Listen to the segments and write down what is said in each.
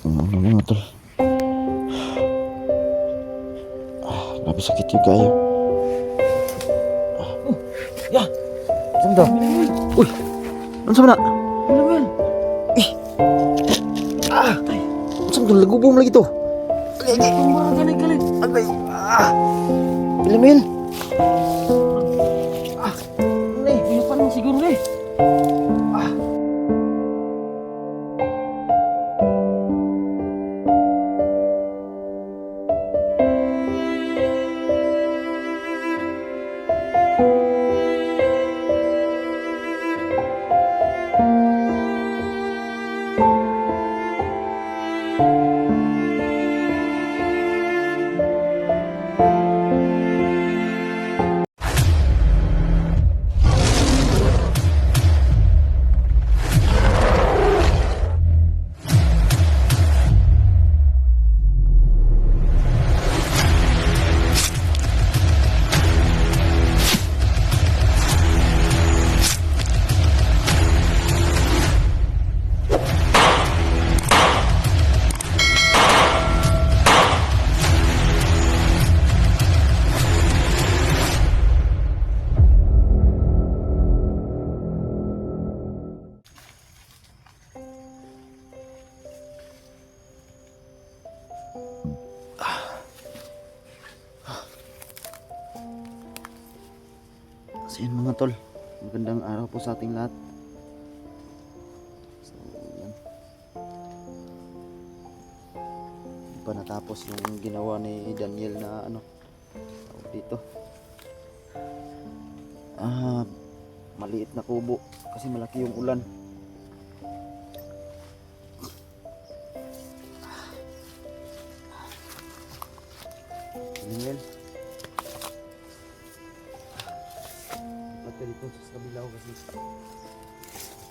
Ano mga tol? Grabe sakit yung kayo. Ya, Saan to? Uy! Ano sa mana? Wilmel. Saan to? Lagubong lagi to. Tumba galit. Agay! Pilamil! Pinupan mo siguro nih. So yun mga tol, magandang araw po sa ating lahat. So yan, hindi pa natapos yung ginawa ni Daniel na ano tawag dito, maliit na kubo kasi malaki yung ulan. Daniel, dito sa kabilaw kasi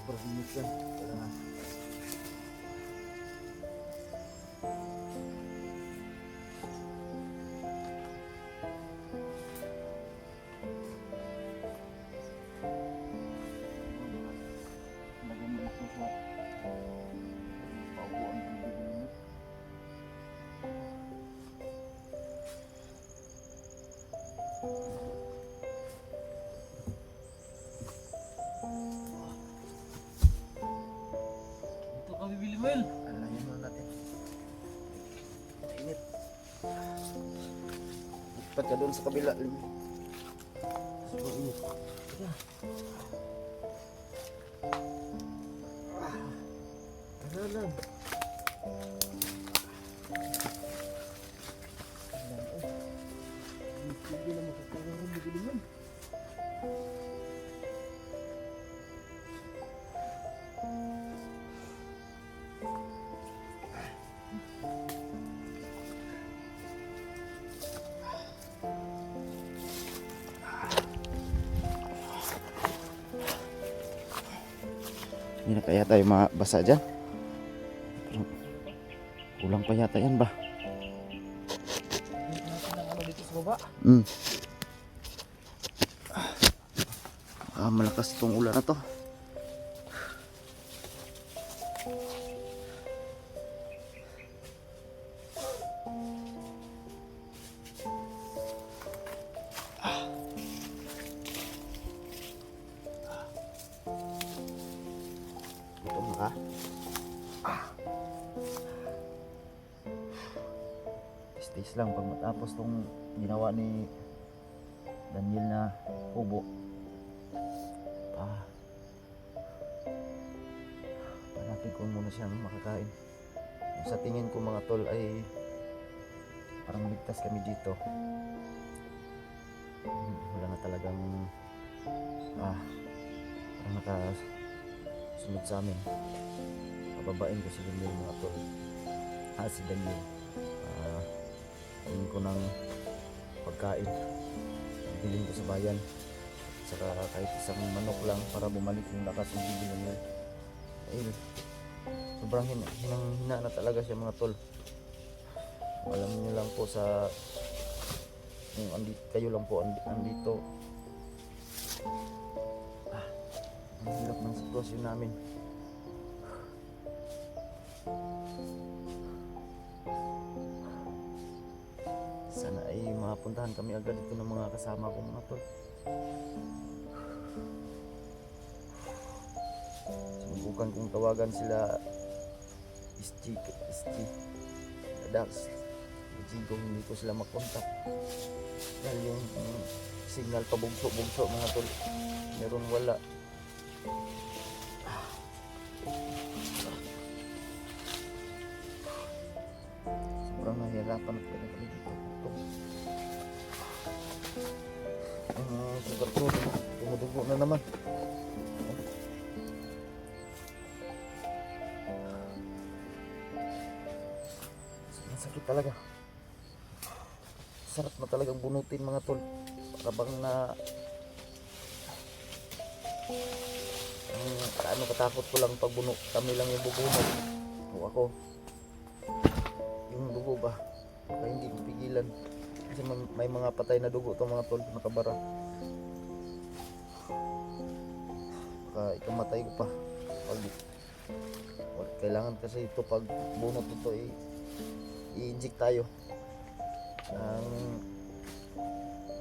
sobrang init yan. Kailangan lagyan mo ito sa paupuan ng bibili. Ito kami Wilmel. Alalayan muna natin. Init. Lipat ka doon sa kabila. Sobrang init. Ano lang. Hindi na makakawin ng bigiliman. Hindi na kaya tayo mabasa dyan. Kulang pa yata yan ba? Natin ang ano dito sa baba. Malakas itong ulan na to. Gutom na ka? Tis-tis lang pag matapos tong ginawa ni Daniel na kubo. Hanapin ko muna siyang makakain. Sa tingin ko mga tol ay parang ligtas kami dito. Wala na talagang parang nakasunod sa amin. Pababain ko si Daniel mga tol. Si Daniel. Tingin ko ng pagkain. Bilhin ko sa bayan. Saka kahit isang manok lang para bumalik yung lakas ng bibili niya. Sobrang hinang-hina na talaga siya mga tol. Alam niyo lang po sa kung kayo lang po andito, ang hirap ng sitwasyon namin. mapuntahan kami agad dito ng mga kasama ko mga tol. Subukan kong tawagan sila SG, Dax, Jigo, hindi ko sila makontak dahil yung signal pabugso-bugso mga tol, meron wala. Sobrang nahihirapan na talaga kami dito. Ang sugar ko, tumudugo na naman. Sakit talaga. Sarap na talagang bunutin mga tol. Para bang na ano, katakot ko lang pag bunot. Kami lang yung bubunot. O ako. Yung dugo ba? Baka hindi mapigilan. Kasi may mga patay na dugo itong mga tol. Nakabara. Baka ikamatay ko pa. Kailangan kasi ito pag bunot ito i-inject tayo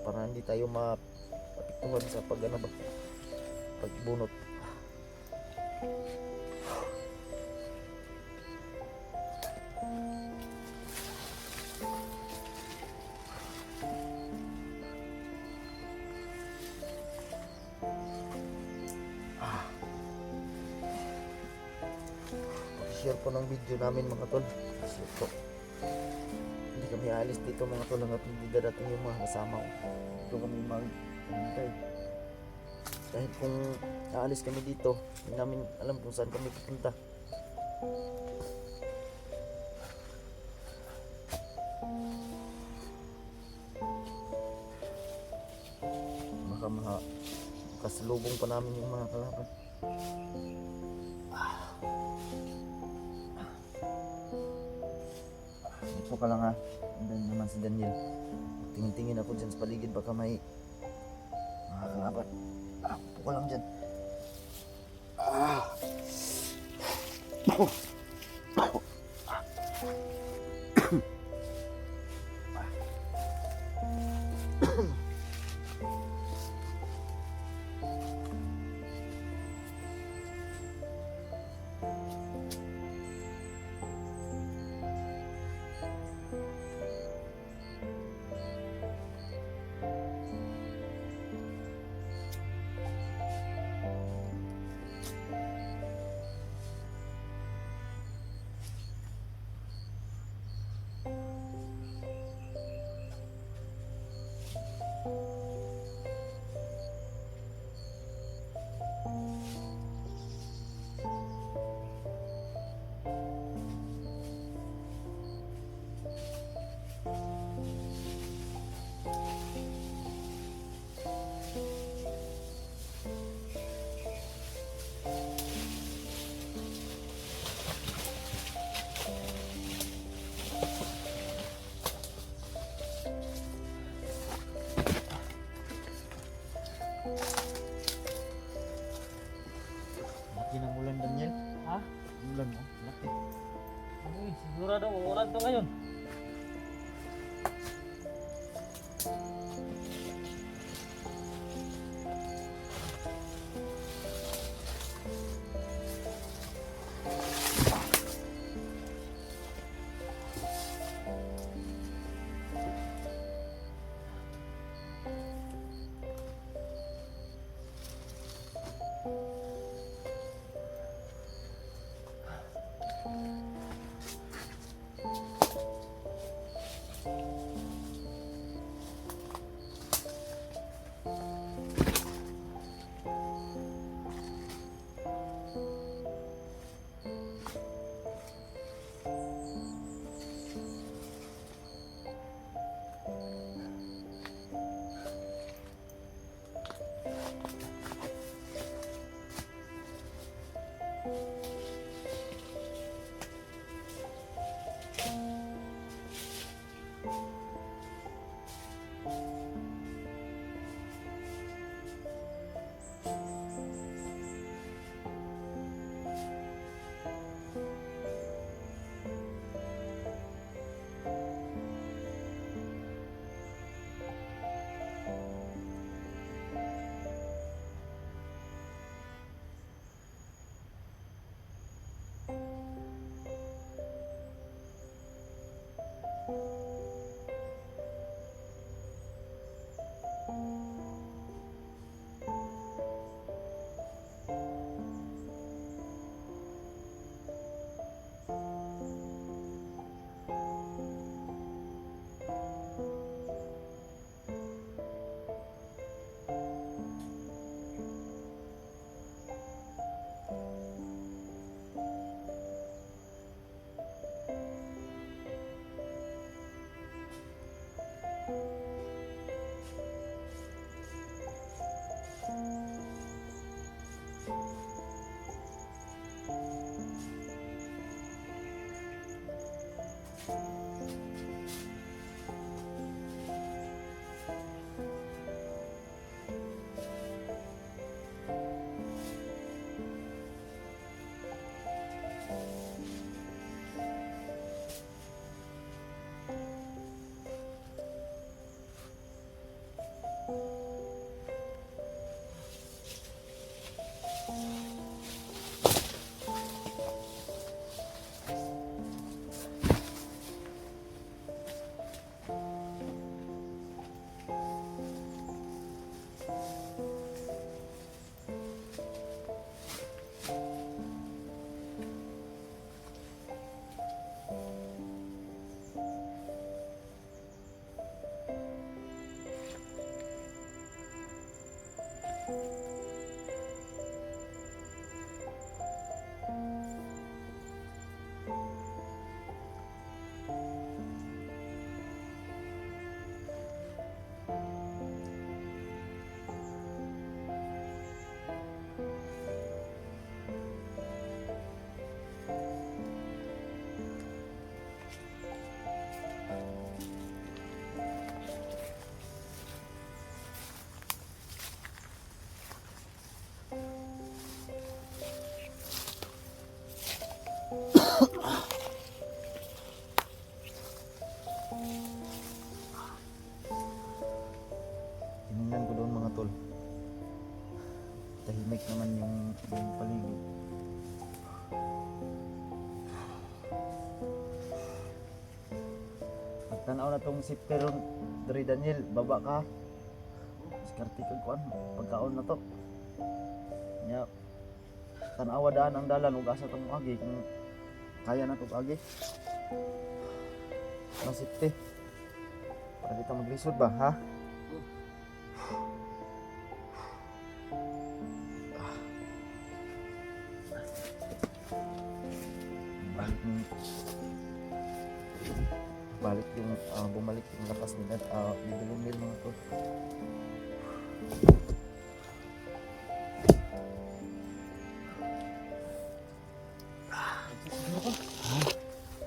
para hindi tayo mapiktuhan sa pagbunot. Share po ng video namin mga tol. Kasi ito, hindi kami aalis dito mga tol hanggat hindi dadating yung mga kasama ko. Dito kami maghintay. Kahit kung aalis kami dito, hindi namin alam kung saan kami pupunta. Baka makasalubong pa namin yung mga kalaban. Ito ka lang ha. Andan naman si Daniel. Tingin-tingin ako dyan sa paligid. Baka may makakalaban. Upo ka lang dyan. Laki ng ulan, Daniel. Ha? Ulan, oh. Laki. Uy, sigurado uulan to ngayon. Tinignan ko doon mga tol. Tahimik naman yung paligid. Pagtanaw na tong sifter ron, Dre Daniel, baba ka. Diskarte kag kuan, pagkaon na to. Nya tanawa daan ang dalan ug asa tong agi kung kaya na to agi. Masipte. Para dito maglisod ba, ha? Balik yung bumalik yung lakas nila Bibilin mga to.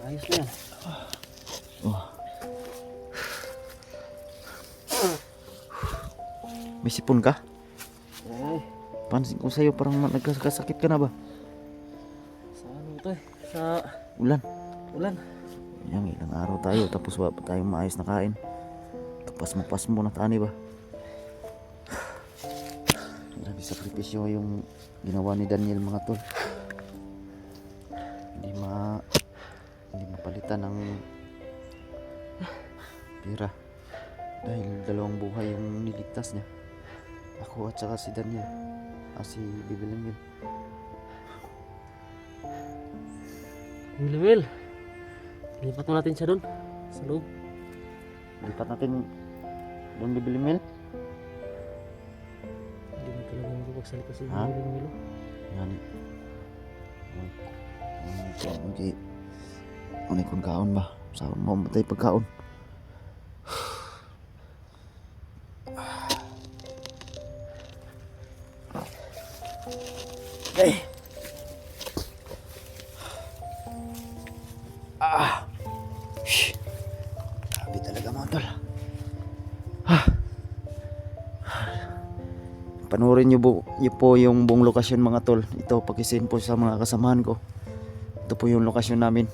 Ayos na yan. Oh. May sipon ka? Ay, Pansin ko sa'yo parang nagkasakit ka na ba? sa ano to eh? Sa Ulan. ulan. Yang ilang araw tayo tapos wala pa tayong maayos na kain. Kapas mo na tani ba? Grabe sakripisyo yung ginawa ni Daniel mga tol. Hindi mapalitan ng pera dahil dalawang buhay yung niligtas niya. Ako at saka si Daniel. Si Bibilin yun. Will. Lipat mo natin siya doon. Sa loob. Lipat natin doon Bibilin Mil. Hindi mo talaga magpagsalita si Ha? Milo. Yan. Okay. Unay kong kaon ba? Sa mo matay pagkaon. Ay. Grabe talaga mga tol. Panoorin niyo po yung buong lokasyon mga tol. Ito pakisin po sa mga kasamahan ko. Ito po yung lokasyon namin.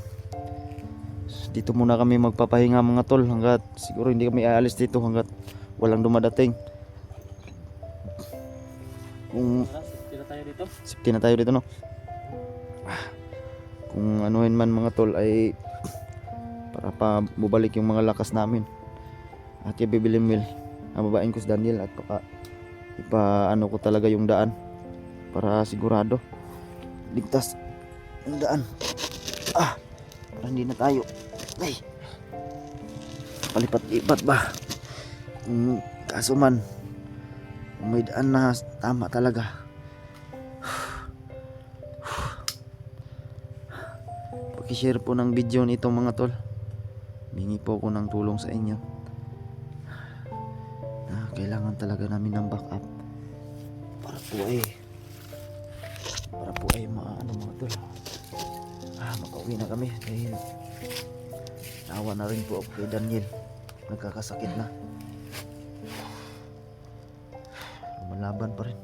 Dito muna kami magpapahinga mga tol hanggat siguro hindi kami aalis dito hanggat walang dumadating. Kung Tara, tira tayo dito. safety na tayo dito no. Kung anuhin man mga tol ay para pa bubalik yung mga lakas namin. At yung Bibilin Mil, babain ko si Daniel at ipaano ko talaga yung daan para sigurado ligtas yung daan. Para hindi na tayo palipat-ipat ba. Kaso man may daan na tama talaga. Paki-share po ng video nito mga tol. Hingi po ako ng tulong sa inyo. Kailangan talaga namin ng backup para po ay maano mga tol. Makauwi na kami dahil Awa na rin po ako kay Daniel. Nagkakasakit na. Lumalaban pa rin.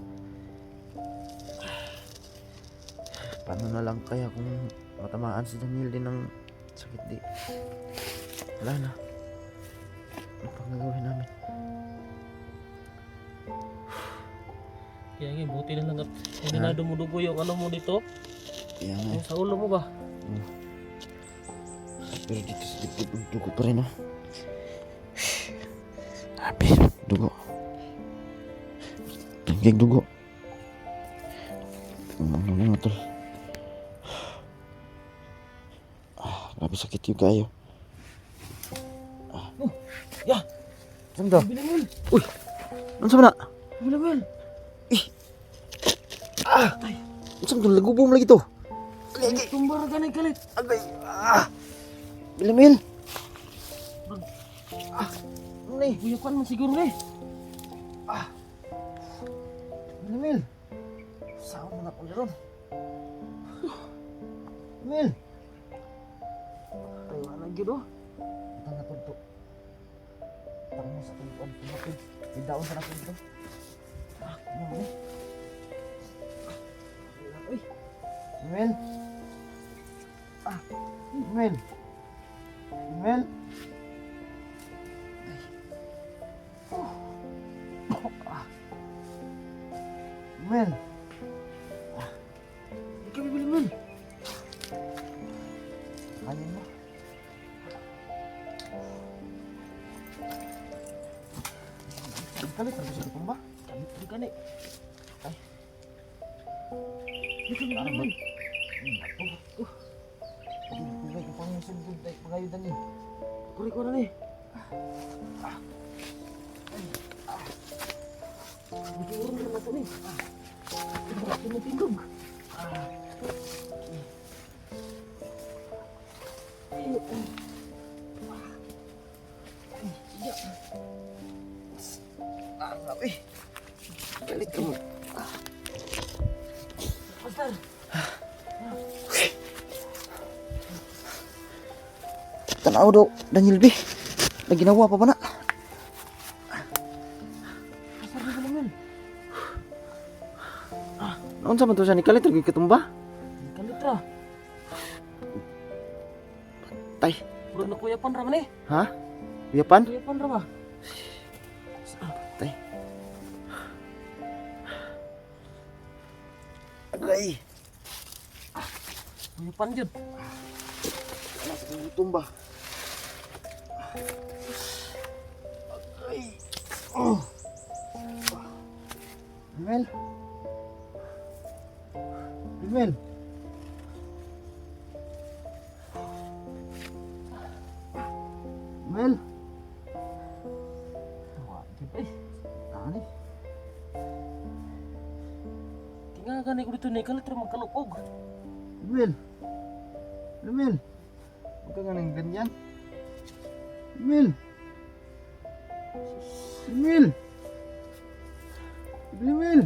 Paano na lang kaya kung matamaan si Daniel din ng sakit di? Wala na. Ano pang gagawin namin? Kaya nga, buti na lang at hindi na dumudugo yung ano mo dito. Kaya nga. Yung sa ulo mo ba? Pero dito sa likod, dugo pa rin, oh. Habi, dugo. Tanggig dugo. Ano nga tol? Grabe sakit yung kayo. Ya! Saan daw? Bilamil! Uy! Ano sa na? Bilamil! Saan daw? Lagubom lagi to. Tumbar ka na galit! Agay! Bilamil! Ano na eh? Buyakan mo siguro eh! Bilamil! Saan mo na ko ron? Bilamil! Tayo na lagi do! Ito na to. Parang mo sa tuluan. Tumapid. May daon sa natin dito. Ano mo eh? Uy! Bilamil! Bilamil! Bilamil! Bilamil! Hindi kami Bilamil! Kaya mo. Kalit, ano sa tumba? Hindi ka na Ay. Hindi kami Bilamil! Pagay ko pang sundod tayo pagayudan eh. Kuri ko na ni! Bigyan na natin eh! Tinutindog! Grabe. Galit ka mo. Pastor! Tanaw daw, Daniel B. Na ginawa pa ba na? Pastor na Bilamil! Noon sa man to siya ni Kalit, lagi katumba. Galit ra! Tay, Puro na kuyapan ra man eh! ha? Biyapan? Kuyapan ra ba? Tay. Agay. Kuyapan yun! Nasa kong tumba. Agay. Oh. Mel. Mel. Mel. Wajib eh! Ani? Tingagan ko dito ni Kalit ra magkalupog! Mel. Mel. Huwag ka nga nang ganyan. Mel. Mel. Mel.